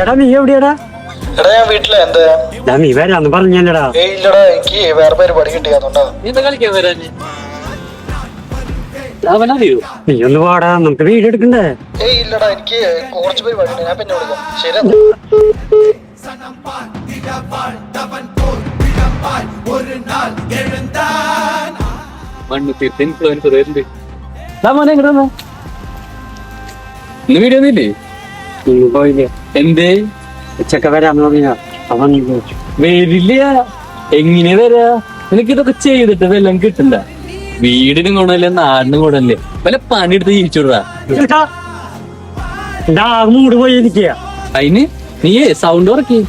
എടാ നീ എവിടെയാടാ? എടാ ഞാൻ വീട്ടിലെ എന്താ നീ വരാന്ന് പറഞ്ഞല്ലടാ. ഇല്ലടാ എനിക്ക് വേറെ പരിപാടി കിട്ടിയാ കളിക്കാൻ വരാന് അവനറിയോ? നീ ഒന്ന് വാടാ, നമുക്ക് വീഡിയോ എടുക്കണ്ടേ? ഇല്ലടാ എനിക്ക് കുറച്ച് പരിപാടി ഉണ്ട്, ഞാൻ പിന്നെ വിളിക്കാം. ശരി മണ്ണുത്തീർത്ത് ഇൻഫ്ലുവൻസർ വരുന്നുണ്ട്. ഇന്ന് വീഡിയോ ഒന്നുമില്ലേ? പോയില്ലേ? എന്തേ ഉച്ചക്ക വരാന്ന് പറഞ്ഞാ അവൻ വരില്ല. എങ്ങനെ വരാ? നിനക്ക് ഇതൊക്കെ ചെയ്തിട്ട് വല്ലതും കിട്ടണ്ട. വീടിനും ഗുണമല്ലേ, നാടിനും ഗുണമല്ലേ? വല്ല പണിയെടുത്ത് ജീവിച്ചുവിടാ. മൂട് പോയി ഇരിക്കുക. അതിന് നീയേ സൗണ്ട് ഉറക്കി.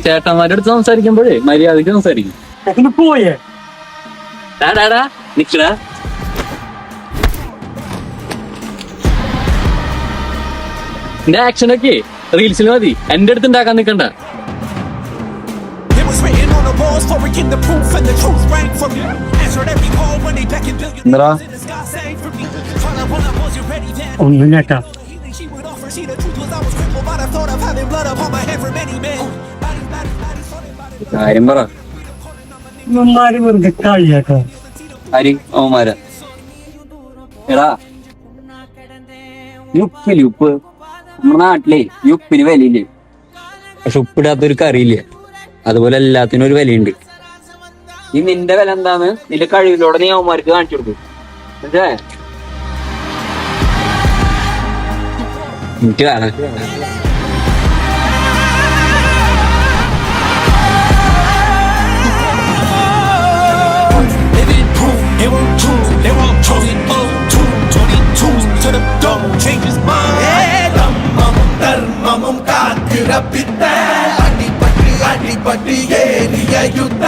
ചേട്ടന്മാരുടെ അടുത്ത് സംസാരിക്കുമ്പോഴേ മര്യാദക്ക് സംസാരിക്കും. പോയേ ഡാടാ നിക്കടാ. എന്റെ ആക്ഷനൊക്കെ റീൽസിൽ മതി, എന്റെ അടുത്ത് ഉണ്ടാക്കാൻ നിക്കണ്ട. ഒന്നും കേട്ടാ. കാര്യം പറ. വെറുതെ കളിയാക്കാം. ആര് ഓമാര? എടാ ഉപ്പില് ഉപ്പ് നമ്മുടെ നാട്ടിലെ ഈ ഉപ്പിന് വിലയില്ലേ, പക്ഷെ ഉപ്പിടാത്തൊരു കറിയില്ല. അതുപോലെ എല്ലാത്തിനും ഒരു വിലയുണ്ട്. ഈ നിന്റെ വില എന്താന്ന് നിന്റെ കഴിവിലൂടെ നീ അവന്മാർക്ക് കാണിച്ചു കൊടുക്കും. എനിക്ക് കാണാൻ അടിപടി ഏറിയ യുദ്ധ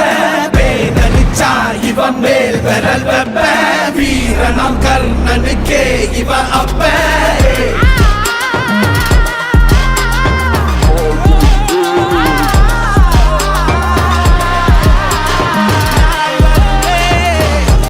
ഇവ മേൽ വരൽ വെപ്പ വീരനാം കർണനുക്കേ ഇവ അപ്പ